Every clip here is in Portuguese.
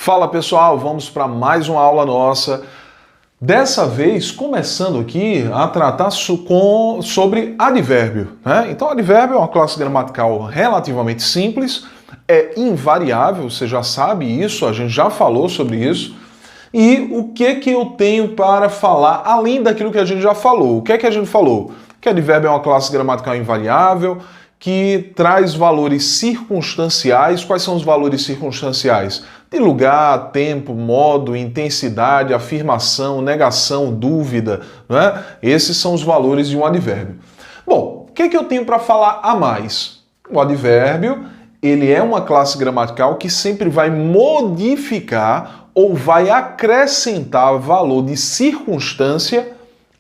Fala pessoal, vamos para mais uma aula nossa. Dessa vez, começando aqui a tratar sobre advérbio, né? Então, advérbio é uma classe gramatical relativamente simples, é invariável, você já sabe isso, a gente já falou sobre isso. E o que eu tenho para falar, além daquilo que a gente já falou? O que a gente falou? Que advérbio é uma classe gramatical invariável, que traz valores circunstanciais. Quais são os valores circunstanciais? De lugar, tempo, modo, intensidade, afirmação, negação, dúvida, né? Esses são os valores de um advérbio. Bom, o que eu tenho para falar a mais? O advérbio, ele é uma classe gramatical que sempre vai modificar ou vai acrescentar valor de circunstância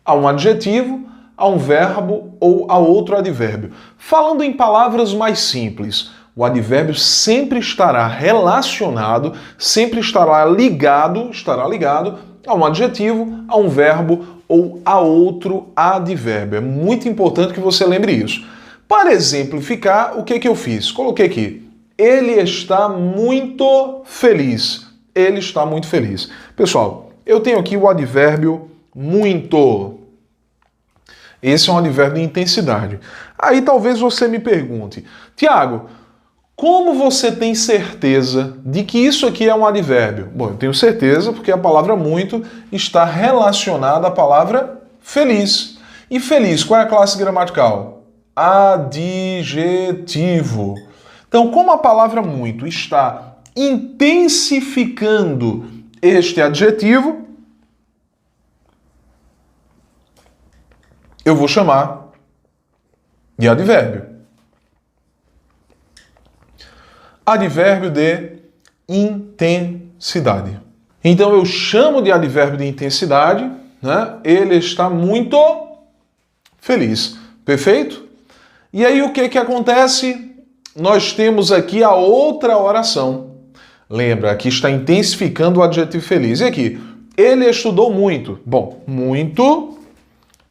a um adjetivo, a um verbo ou a outro advérbio. Falando em palavras mais simples, o advérbio sempre estará relacionado, sempre estará ligado a um adjetivo, a um verbo ou a outro advérbio. É muito importante que você lembre isso. Para exemplificar, o que eu fiz? Coloquei aqui, ele está muito feliz. Ele está muito feliz. Pessoal, eu tenho aqui o advérbio muito. Esse é um advérbio de intensidade. Aí talvez você me pergunte, Tiago, como você tem certeza de que isso aqui é um advérbio? Bom, eu tenho certeza porque a palavra muito está relacionada à palavra feliz. E feliz, qual é a classe gramatical? Adjetivo. Então, como a palavra muito está intensificando este adjetivo, eu vou chamar de advérbio. Advérbio de intensidade. Então eu chamo de advérbio de intensidade, né? Ele está muito feliz. Perfeito? E aí o que acontece? Nós temos aqui a outra oração. Lembra, aqui está intensificando o adjetivo feliz. E aqui, ele estudou muito. Bom, muito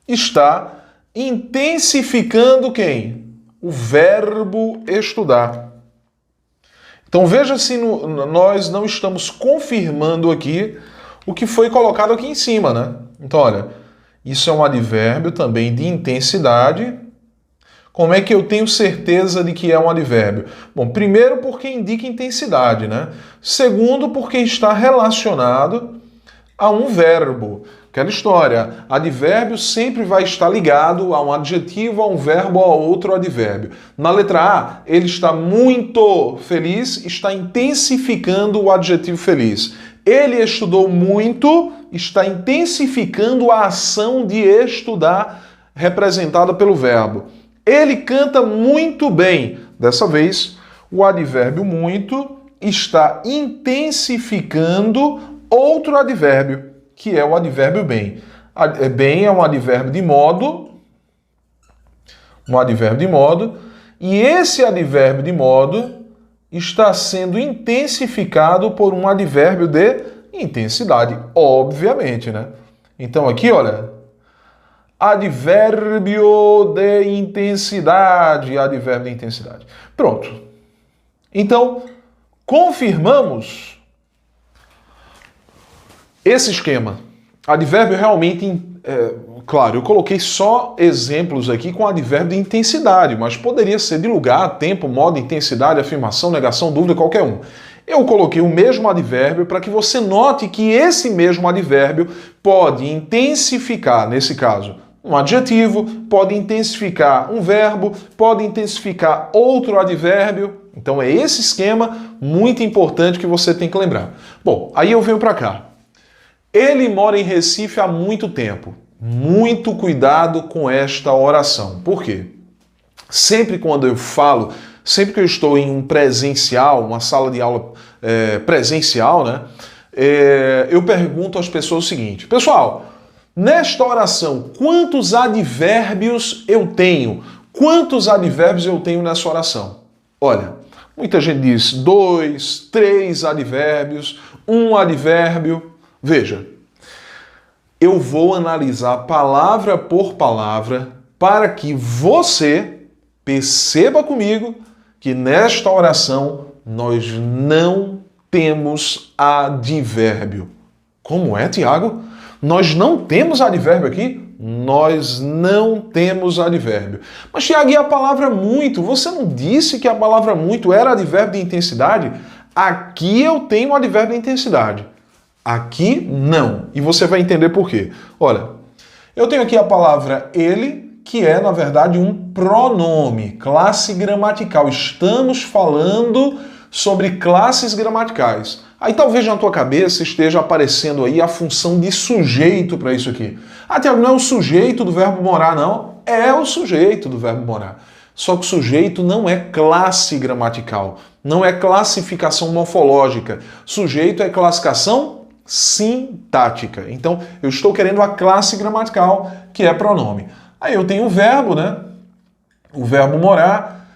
está intensificando quem? O verbo estudar. Então veja se nós não estamos confirmando aqui o que foi colocado aqui em cima, né? Então olha, isso é um advérbio também de intensidade. Como é que eu tenho certeza de que é um advérbio? Bom, primeiro porque indica intensidade, né? Segundo porque está relacionado a um verbo. Aquela história, advérbio sempre vai estar ligado a um adjetivo, a um verbo ou a outro advérbio. Na letra A, ele está muito feliz, está intensificando o adjetivo feliz. Ele estudou muito, está intensificando a ação de estudar, representada pelo verbo. Ele canta muito bem. Dessa vez, o advérbio muito está intensificando outro advérbio, que é o advérbio bem. Bem é um advérbio de modo, e esse advérbio de modo está sendo intensificado por um advérbio de intensidade, obviamente, né? Então aqui, olha, advérbio de intensidade, advérbio de intensidade. Pronto. Então, confirmamos esse esquema. Advérbio realmente, claro, eu coloquei só exemplos aqui com advérbio de intensidade, mas poderia ser de lugar, tempo, modo, intensidade, afirmação, negação, dúvida, qualquer um. Eu coloquei o mesmo advérbio para que você note que esse mesmo advérbio pode intensificar, nesse caso, um adjetivo, pode intensificar um verbo, pode intensificar outro advérbio. Então é esse esquema muito importante que você tem que lembrar. Bom, aí eu venho para cá. Ele mora em Recife há muito tempo. Muito cuidado com esta oração. Por quê? Sempre quando eu falo, sempre que eu estou em um presencial, uma sala de aula presencial, né? Eu pergunto às pessoas o seguinte: pessoal, nesta oração, quantos advérbios eu tenho? Quantos advérbios eu tenho nessa oração? Olha, muita gente diz 2, 3 advérbios, 1 advérbio. Veja, eu vou analisar palavra por palavra para que você perceba comigo que nesta oração nós não temos advérbio. Como é, Tiago? Nós não temos advérbio aqui? Nós não temos advérbio. Mas, Tiago, e a palavra muito? Você não disse que a palavra muito era advérbio de intensidade? Aqui eu tenho advérbio de intensidade. Aqui não. E você vai entender por quê. Olha, eu tenho aqui a palavra ele, que é, na verdade, um pronome, classe gramatical. Estamos falando sobre classes gramaticais. Aí talvez na tua cabeça esteja aparecendo aí a função de sujeito para isso aqui. Ah, Tiago, não é o sujeito do verbo morar, não. É o sujeito do verbo morar. Só que o sujeito não é classe gramatical, não é classificação morfológica. Sujeito é classificação sintática. Então, eu estou querendo a classe gramatical, que é pronome. Aí eu tenho o verbo, né? O verbo morar.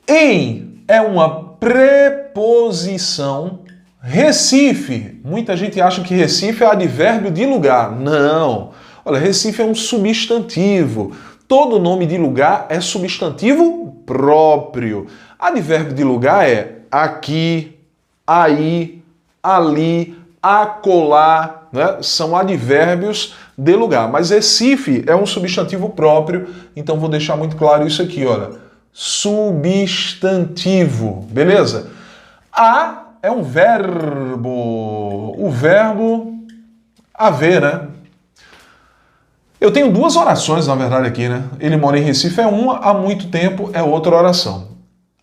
Em é uma preposição. Recife. Muita gente acha que Recife é advérbio de lugar. Não. Olha, Recife é um substantivo. Todo nome de lugar é substantivo próprio. Advérbio de lugar é aqui, aí, ali, acolá, né? São advérbios de lugar. Mas Recife é um substantivo próprio, então vou deixar muito claro isso aqui, olha. Substantivo, beleza? A é um verbo. O verbo haver, né? Eu tenho duas orações, na verdade, aqui, né? Ele mora em Recife é uma, há muito tempo é outra oração.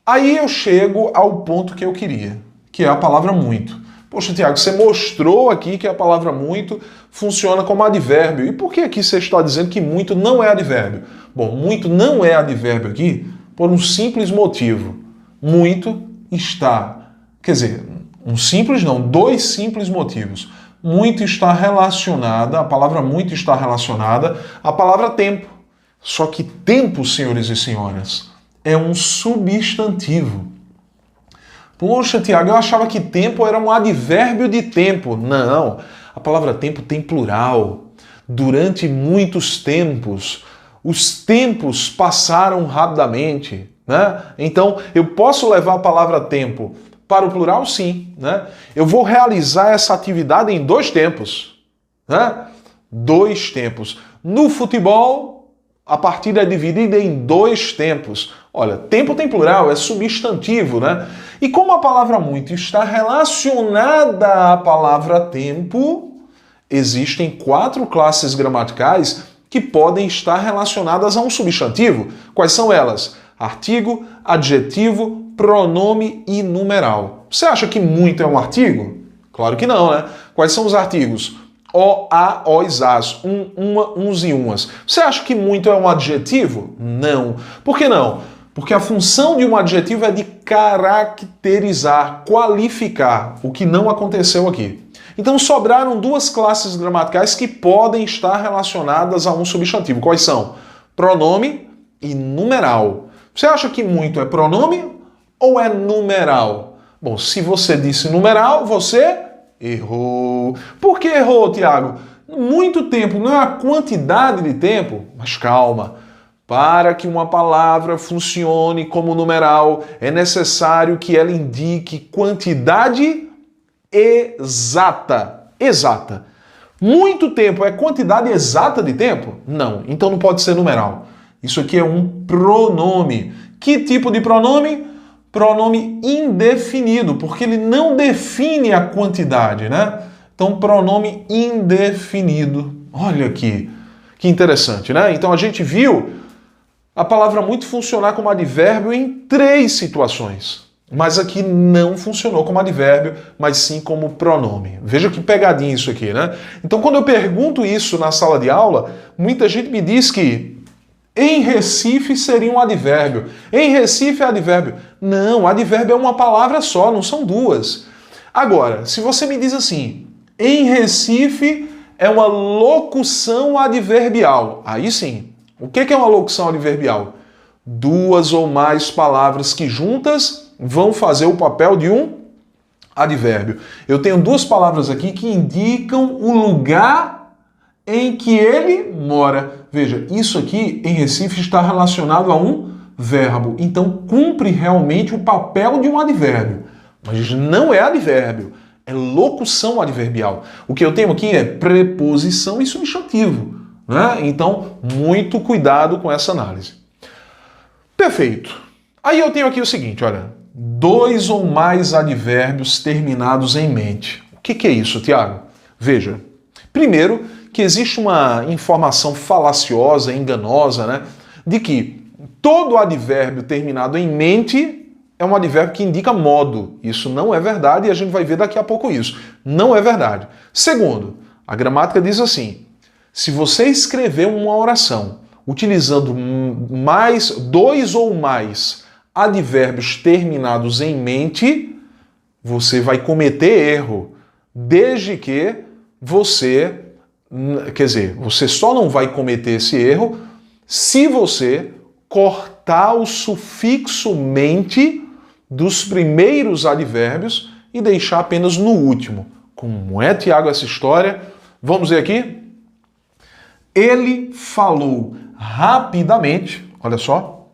Aí eu chego ao ponto que eu queria, que é a palavra muito. Poxa, Tiago, você mostrou aqui que a palavra muito funciona como advérbio. E por que aqui você está dizendo que muito não é advérbio? Bom, muito não é advérbio aqui por um simples motivo. Muito está... Quer dizer, um simples não, dois simples motivos. Muito está relacionada, a palavra muito está relacionada à palavra tempo. Só que tempo, senhores e senhoras, é um substantivo. Poxa, Tiago, eu achava que tempo era um advérbio de tempo. Não, a palavra tempo tem plural. Durante muitos tempos, os tempos passaram rapidamente, né? Então, eu posso levar a palavra tempo para o plural, sim, né? Eu vou realizar essa atividade em dois tempos, né? Dois tempos. No futebol, a partida é dividida em dois tempos. Olha, tempo tem plural, é substantivo, né? E como a palavra muito está relacionada à palavra tempo, existem 4 classes gramaticais que podem estar relacionadas a um substantivo. Quais são elas? Artigo, adjetivo, pronome e numeral. Você acha que muito é um artigo? Claro que não, né? Quais são os artigos? O, a, os, as, um, uma, uns e umas. Você acha que muito é um adjetivo? Não. Por que não? Porque a função de um adjetivo é de caracterizar, qualificar, o que não aconteceu aqui. Então sobraram 2 classes gramaticais que podem estar relacionadas a um substantivo. Quais são? Pronome e numeral. Você acha que muito é pronome ou é numeral? Bom, se você disse numeral, você errou. Por que errou, Tiago? Muito tempo não é a quantidade de tempo, mas calma. Para que uma palavra funcione como numeral, é necessário que ela indique quantidade exata. Exata. Muito tempo é quantidade exata de tempo? Não. Então não pode ser numeral. Isso aqui é um pronome. Que tipo de pronome? Pronome indefinido, porque ele não define a quantidade, né? Então, pronome indefinido. Olha aqui, que interessante, né? Então a gente viu a palavra muito funcionar como advérbio em 3 situações. Mas aqui não funcionou como advérbio, mas sim como pronome. Veja que pegadinha isso aqui, né? Então, quando eu pergunto isso na sala de aula, muita gente me diz que em Recife seria um advérbio. Em Recife é advérbio. Não, advérbio é uma palavra só, não são 2. Agora, se você me diz assim, em Recife é uma locução adverbial. Aí sim. O que é uma locução adverbial? 2 ou mais palavras que juntas vão fazer o papel de um advérbio. Eu tenho 2 palavras aqui que indicam o lugar em que ele mora. Veja, isso aqui em Recife está relacionado a um verbo. Então cumpre realmente o papel de um advérbio. mas não é advérbio, é locução adverbial. O que eu tenho aqui é preposição e substantivo, né? Então, muito cuidado com essa análise. Perfeito. Aí eu tenho aqui o seguinte, olha, 2 ou mais advérbios terminados em mente. O que é isso, Tiago? Veja, primeiro que existe uma informação falaciosa, enganosa, né, de que todo advérbio terminado em mente é um advérbio que indica modo. Isso não é verdade e a gente vai ver daqui a pouco isso. Não é verdade. Segundo, a gramática diz assim, se você escrever uma oração utilizando 2 ou mais advérbios terminados em mente, você vai cometer erro, desde que você, quer dizer, você só não vai cometer esse erro se você cortar o sufixo mente dos primeiros advérbios e deixar apenas no último. Como é, Tiago, essa história? Vamos ver aqui? Ele falou rapidamente, olha só,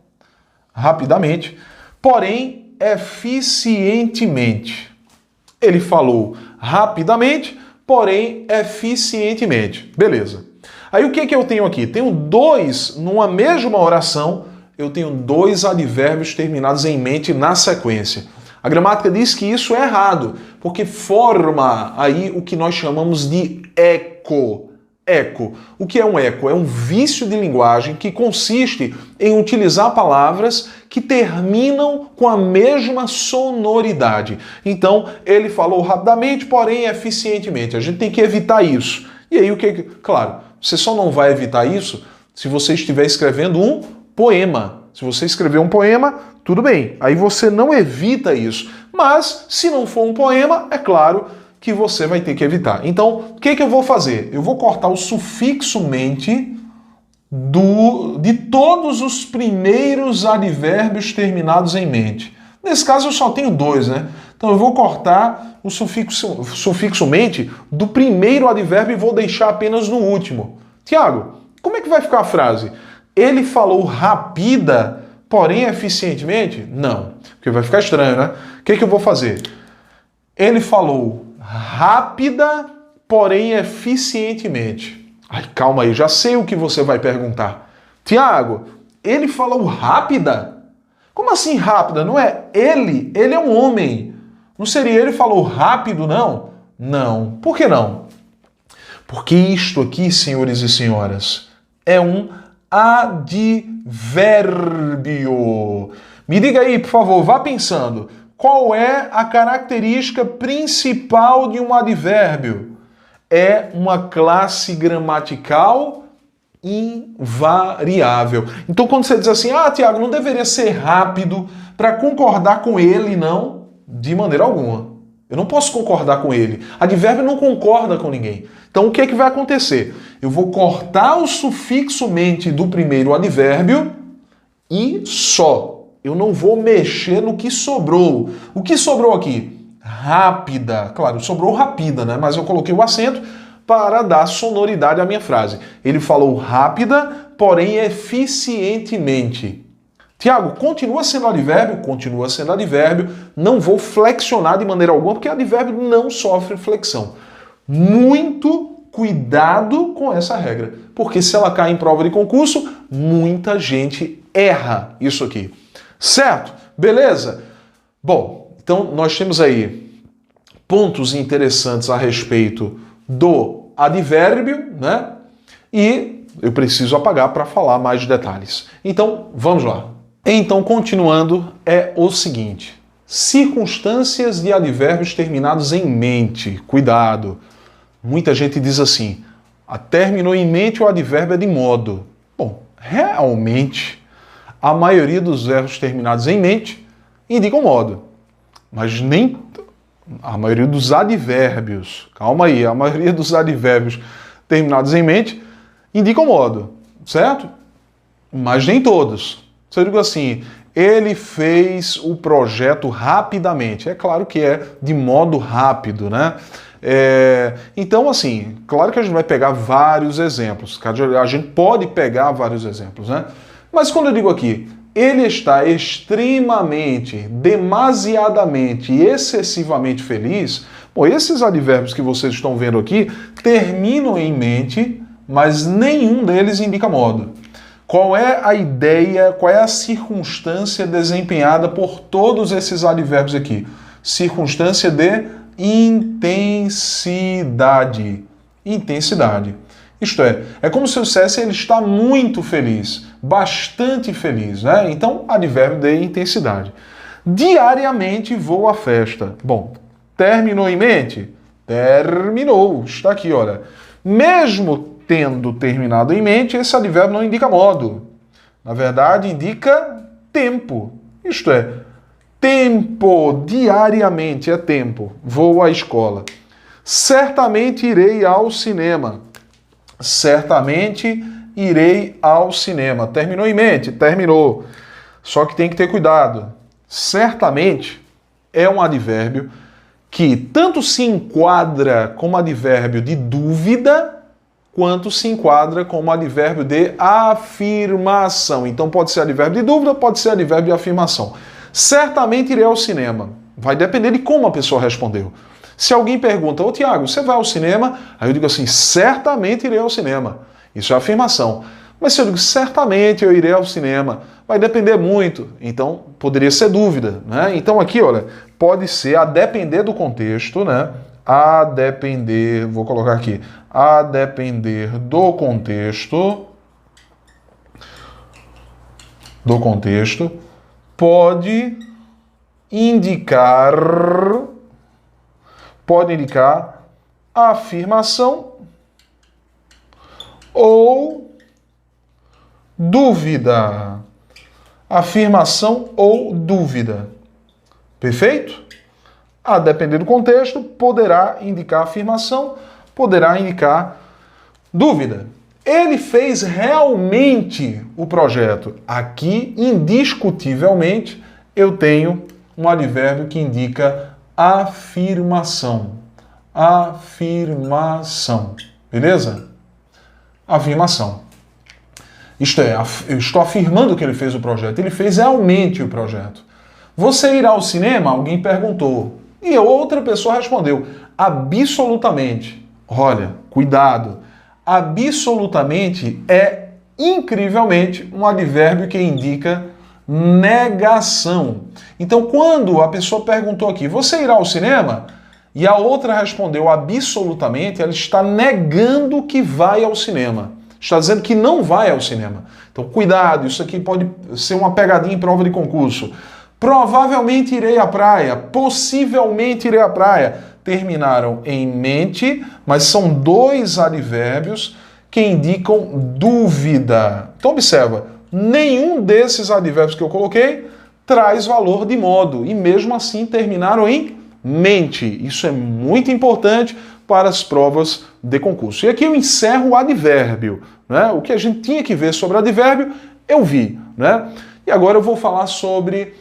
rapidamente, porém eficientemente. Ele falou rapidamente, porém eficientemente. Beleza. Aí o que eu tenho aqui? Tenho numa mesma oração, eu tenho 2 advérbios terminados em mente na sequência. A gramática diz que isso é errado, porque forma aí o que nós chamamos de eco. Eco. O que é um eco? É um vício de linguagem que consiste em utilizar palavras que terminam com a mesma sonoridade. Então, ele falou rapidamente, porém eficientemente. A gente tem que evitar isso. E aí, claro, você só não vai evitar isso se você estiver escrevendo um poema. Se você escrever um poema, tudo bem. Aí você não evita isso. Mas, se não for um poema, é claro que você vai ter que evitar. Então, o que eu vou fazer? Eu vou cortar o sufixo mente de todos os primeiros advérbios terminados em mente. Nesse caso, eu só tenho 2, né? Então, eu vou cortar o sufixo mente do primeiro advérbio e vou deixar apenas no último. Tiago, como é que vai ficar a frase? Ele falou rapida, porém eficientemente? Não, porque vai ficar estranho, né? O que eu vou fazer? Ele falou rápida, porém eficientemente. Ai, calma aí, já sei o que você vai perguntar. Tiago, ele falou rápida? Como assim rápida? Não é ele? Ele é um homem. Não seria ele falou rápido, não? Não. Por que não? Porque isto aqui, senhores e senhoras, é um advérbio. Me diga aí, por favor, vá pensando. Qual é a característica principal de um advérbio? É uma classe gramatical invariável. Então, quando você diz assim, Tiago, não deveria ser rápido para concordar com ele, não, de maneira alguma. Eu não posso concordar com ele. Advérbio não concorda com ninguém. Então, o que vai acontecer? Eu vou cortar o sufixo mente do primeiro advérbio e só. Eu não vou mexer no que sobrou. O que sobrou aqui? Rápida. Claro, sobrou rapida, né? Mas eu coloquei o acento para dar sonoridade à minha frase. Ele falou rápida, porém eficientemente. Tiago, continua sendo advérbio? Continua sendo advérbio. Não vou flexionar de maneira alguma, porque advérbio não sofre flexão. Muito cuidado com essa regra, porque se ela cai em prova de concurso, muita gente erra isso aqui. Certo? Beleza? Bom, então nós temos aí pontos interessantes a respeito do advérbio, né? E eu preciso apagar para falar mais de detalhes. Então, vamos lá. Então, continuando, é o seguinte. Circunstâncias de advérbios terminados em mente. Cuidado. Muita gente diz assim, terminou em mente o advérbio é de modo. Bom, realmente, a maioria dos verbos terminados em mente indicam modo. Mas nem a maioria dos advérbios, calma aí, a maioria dos advérbios terminados em mente indicam modo, certo? Mas nem todos. Se eu digo assim, ele fez o projeto rapidamente. É claro que é de modo rápido, né? Então, assim, claro que a gente vai pegar vários exemplos. A gente pode pegar vários exemplos, né? Mas quando eu digo aqui, ele está extremamente, demasiadamente e excessivamente feliz, bom, esses advérbios que vocês estão vendo aqui terminam em mente, mas nenhum deles indica modo. Qual é a ideia, qual é a circunstância desempenhada por todos esses advérbios aqui? Circunstância de intensidade. Intensidade. Isto é como se eu dissesse ele está muito feliz, bastante feliz, né? Então, advérbio de intensidade. Diariamente vou à festa. Bom, terminou em mente? Terminou. Está aqui, olha. Mesmo tendo terminado em mente, esse advérbio não indica modo. Na verdade, indica tempo. Isto é, tempo, diariamente é tempo. Vou à escola. Certamente irei ao cinema. Certamente irei ao cinema. Terminou em mente? Terminou. Só que tem que ter cuidado. Certamente é um advérbio que tanto se enquadra como advérbio de dúvida, quanto se enquadra como advérbio de afirmação. Então pode ser advérbio de dúvida, pode ser advérbio de afirmação. Certamente irei ao cinema. Vai depender de como a pessoa respondeu. Se alguém pergunta, ô Tiago, você vai ao cinema? Aí eu digo assim, certamente irei ao cinema. Isso é afirmação. Mas se eu digo, certamente eu irei ao cinema, vai depender muito. Então, poderia ser dúvida, né? Então aqui, olha, pode ser a depender do contexto, né? A depender, vou colocar aqui, a depender do contexto, pode indicar afirmação ou dúvida. Afirmação ou dúvida. Perfeito? A depender do contexto, poderá indicar afirmação, poderá indicar dúvida. Ele fez realmente o projeto. Aqui, indiscutivelmente, eu tenho um advérbio que indica afirmação. Afirmação. Beleza? Afirmação. Isto é, eu estou afirmando que ele fez o projeto. Ele fez realmente o projeto. Você irá ao cinema? Alguém perguntou. E outra pessoa respondeu. Absolutamente. Olha, cuidado. Absolutamente é, incrivelmente, um advérbio que indica negação. Então, quando a pessoa perguntou aqui, você irá ao cinema? E a outra respondeu absolutamente, ela está negando que vai ao cinema. Está dizendo que não vai ao cinema. Então, cuidado, isso aqui pode ser uma pegadinha em prova de concurso. Provavelmente irei à praia, possivelmente irei à praia. Terminaram em mente, mas são dois advérbios que indicam dúvida. Então, observa, nenhum desses advérbios que eu coloquei traz valor de modo, e mesmo assim terminaram em mente. Isso é muito importante para as provas de concurso. E aqui eu encerro o advérbio, né? O que a gente tinha que ver sobre advérbio, eu vi, né? E agora eu vou falar sobre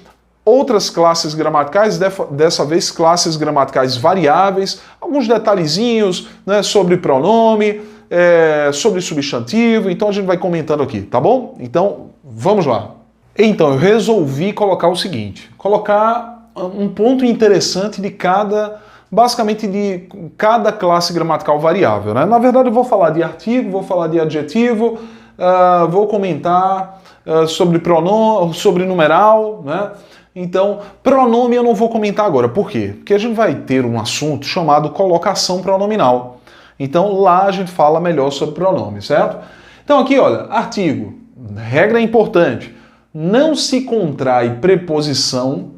outras classes gramaticais, dessa vez classes gramaticais variáveis, alguns detalhezinhos, né, sobre pronome, sobre substantivo, então a gente vai comentando aqui, tá bom? Então, vamos lá. Então, eu resolvi colocar o seguinte, colocar um ponto interessante de basicamente de cada classe gramatical variável, né? Na verdade, eu vou falar de artigo, vou falar de adjetivo, vou comentar sobre pronome, sobre numeral, né? Então, pronome eu não vou comentar agora. Por quê? Porque a gente vai ter um assunto chamado colocação pronominal. Então, lá a gente fala melhor sobre pronome, certo? Então, aqui, olha, artigo. Regra importante. Não se contrai preposição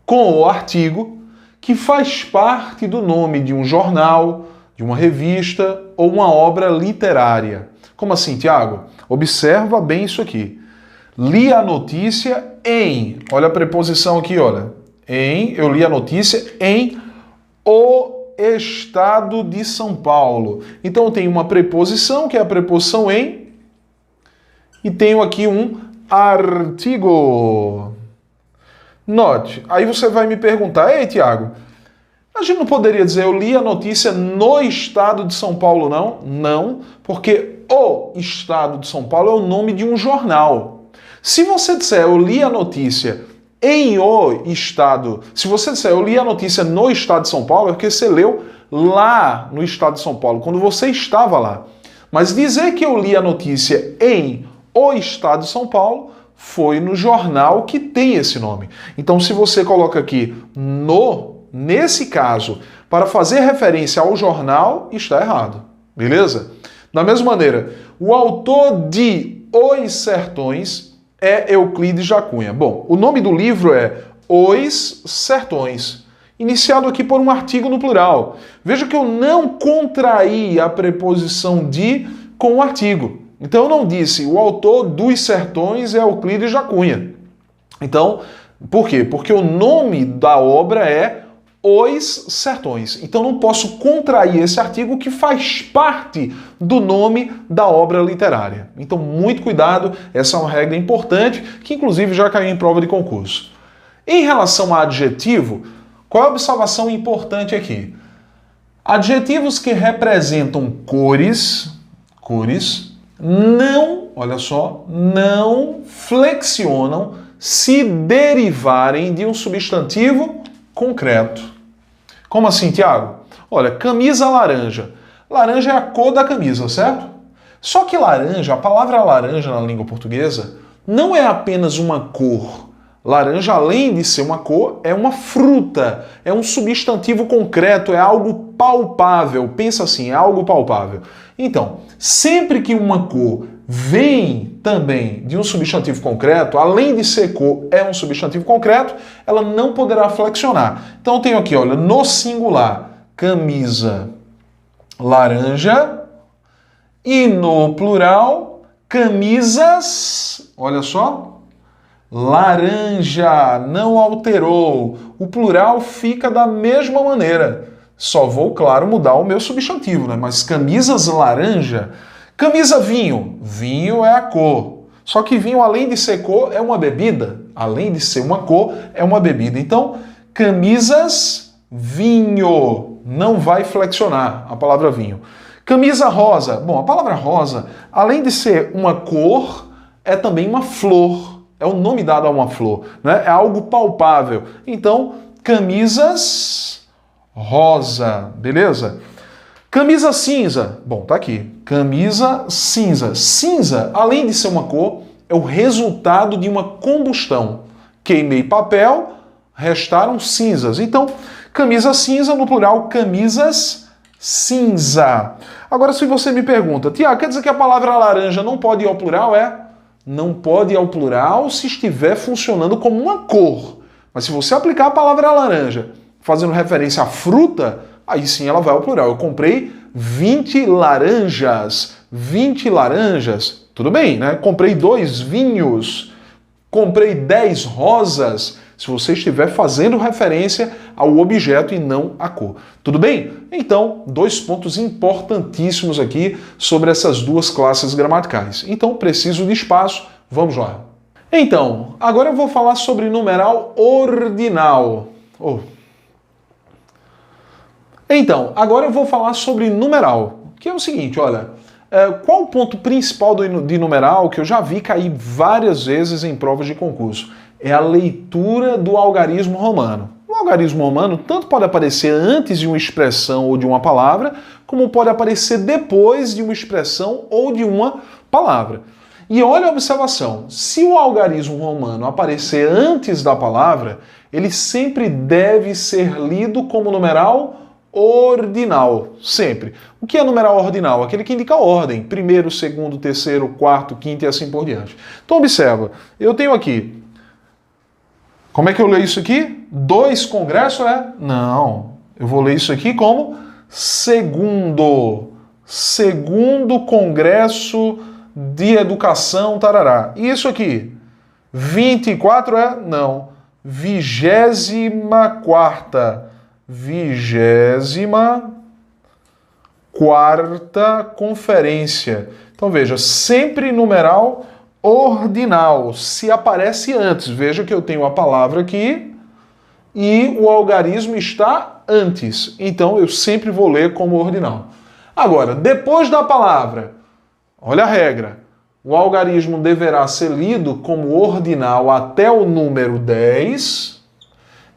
com o artigo que faz parte do nome de um jornal, de uma revista ou uma obra literária. Como assim, Tiago? Observa bem isso aqui. Li a notícia em, olha a preposição aqui, olha, em, eu li a notícia em o estado de São Paulo. Então eu tenho uma preposição, que é a preposição em, e tenho aqui um artigo. Note, aí você vai me perguntar, ei Tiago, a gente não poderia dizer eu li a notícia no estado de São Paulo, não? Não, porque o estado de São Paulo é o nome de um jornal. Se você disser eu li a notícia em o estado, se você disser eu li a notícia no estado de São Paulo, é porque você leu lá no estado de São Paulo, quando você estava lá. Mas dizer que eu li a notícia em o estado de São Paulo foi no jornal que tem esse nome. Então, se você coloca aqui nesse caso, para fazer referência ao jornal, está errado. Beleza? Da mesma maneira, o autor de Os Sertões é Euclides da Cunha. Bom, o nome do livro é Os Sertões, iniciado aqui por um artigo no plural. Veja que eu não contraí a preposição de com o artigo. Então eu não disse o autor dos Sertões é Euclides da Cunha. Então, por quê? Porque o nome da obra é Os Sertões. Então não posso contrair esse artigo que faz parte do nome da obra literária. Então muito cuidado, essa é uma regra importante que inclusive já caiu em prova de concurso. Em relação a adjetivo, qual é a observação importante aqui? Adjetivos que representam cores não, olha só, não flexionam se derivarem de um substantivo concreto. Como assim, Tiago? Olha, camisa laranja. Laranja é a cor da camisa, certo? Só que laranja, a palavra laranja na língua portuguesa, não é apenas uma cor. Laranja, além de ser uma cor, é uma fruta, é um substantivo concreto, é algo palpável. Pensa assim, é algo palpável. Então, sempre que uma cor vem também de um substantivo concreto, além de ser cor, é um substantivo concreto, ela não poderá flexionar. Então eu tenho aqui, olha, no singular, camisa laranja e no plural, camisas, olha só, laranja, não alterou. O plural fica da mesma maneira. Só vou, claro, mudar o meu substantivo, né? Mas camisas laranja. Camisa vinho. Vinho é a cor. Só que vinho, além de ser cor, é uma bebida. Além de ser uma cor, é uma bebida. Então, camisas vinho. Não vai flexionar a palavra vinho. Camisa rosa. Bom, a palavra rosa, além de ser uma cor, é também uma flor. É o nome dado a uma flor, né? É algo palpável. Então, camisas rosa, beleza? Camisa cinza. Bom, tá aqui. Camisa cinza. Cinza, além de ser uma cor, é o resultado de uma combustão. Queimei papel, restaram cinzas. Então, camisa cinza, no plural, camisas cinza. Agora, se você me pergunta, Tiago, quer dizer que a palavra laranja não pode ir ao plural? Não pode ir ao plural se estiver funcionando como uma cor. Mas se você aplicar a palavra laranja fazendo referência à fruta, aí sim ela vai ao plural. Eu comprei 20 laranjas. 20 laranjas. Tudo bem, né? Comprei 2 vinhos. Comprei 10 rosas. Se você estiver fazendo referência ao objeto e não à cor. Tudo bem? Então, 2 pontos importantíssimos aqui sobre essas duas classes gramaticais. Então, preciso de espaço. Vamos lá. Então, agora eu vou falar sobre numeral ordinal. Então, agora eu vou falar sobre numeral, que é o seguinte, olha, qual o ponto principal de numeral que eu já vi cair várias vezes em provas de concurso? É a leitura do algarismo romano. O algarismo romano tanto pode aparecer antes de uma expressão ou de uma palavra, como pode aparecer depois de uma expressão ou de uma palavra. E olha a observação, se o algarismo romano aparecer antes da palavra, ele sempre deve ser lido como numeral ordinal, sempre. O que é numeral ordinal? Aquele que indica a ordem, primeiro, segundo, terceiro, quarto, quinto e assim por diante. Então observa, eu tenho aqui, como é que eu leio isso aqui? 2 congresso é? Não, eu vou ler isso aqui como segundo congresso de educação, tarará. E isso aqui, 24 é? Não, 24ª conferência. Então veja, sempre numeral ordinal, se aparece antes. Veja que eu tenho a palavra aqui e o algarismo está antes. Então eu sempre vou ler como ordinal. Agora, depois da palavra, olha a regra. o algarismo deverá ser lido como ordinal até o número 10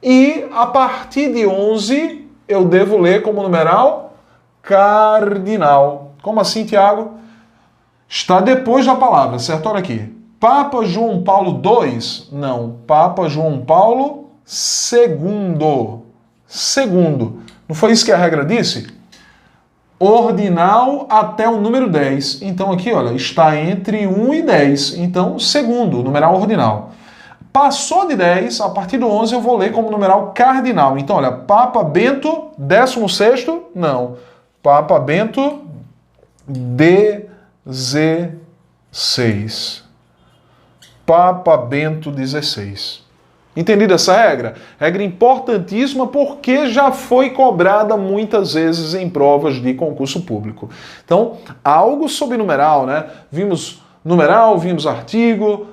e a partir de 11 eu devo ler como numeral cardinal. Como assim, Tiago? Está depois da palavra, certo? Olha aqui. Papa João Paulo II? Não. Papa João Paulo II. Segundo. Não foi isso que a regra disse? Ordinal até o número 10. Então aqui, olha, está entre 1 e 10. Então, segundo, numeral ordinal. Passou de 10, a partir do 11 eu vou ler como numeral cardinal. Então, olha, Papa Bento 16º? Não. Papa Bento XVI. Papa Bento XVI. Entendido essa regra? Regra importantíssima porque já foi cobrada muitas vezes em provas de concurso público. Então, algo sobre numeral, né? Vimos numeral, vimos artigo.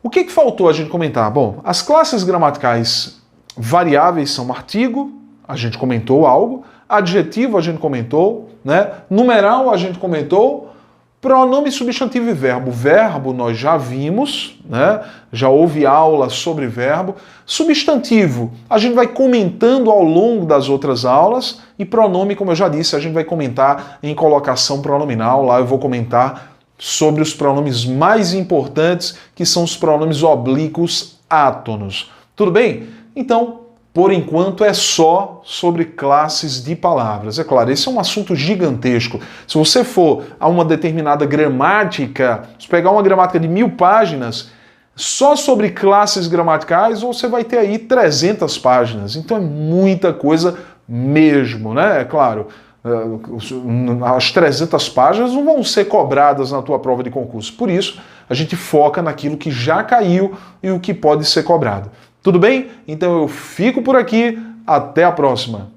O que faltou a gente comentar? Bom, as classes gramaticais variáveis são artigo, a gente comentou algo. Adjetivo a gente comentou, né? Numeral a gente comentou. Pronome substantivo e verbo. Verbo nós já vimos, né? Já houve aula sobre verbo. Substantivo a gente vai comentando ao longo das outras aulas. E pronome, como eu já disse, a gente vai comentar em colocação pronominal. Lá eu vou comentar sobre os pronomes mais importantes, que são os pronomes oblíquos átonos. Tudo bem? Então, por enquanto é só sobre classes de palavras. É claro, esse é um assunto gigantesco. Se você for a uma determinada gramática, se pegar uma gramática de 1000 páginas, só sobre classes gramaticais, você vai ter aí 300 páginas. Então é muita coisa mesmo, né? É claro, as 300 páginas não vão ser cobradas na tua prova de concurso. Por isso, a gente foca naquilo que já caiu e o que pode ser cobrado. Tudo bem? Então eu fico por aqui. Até a próxima.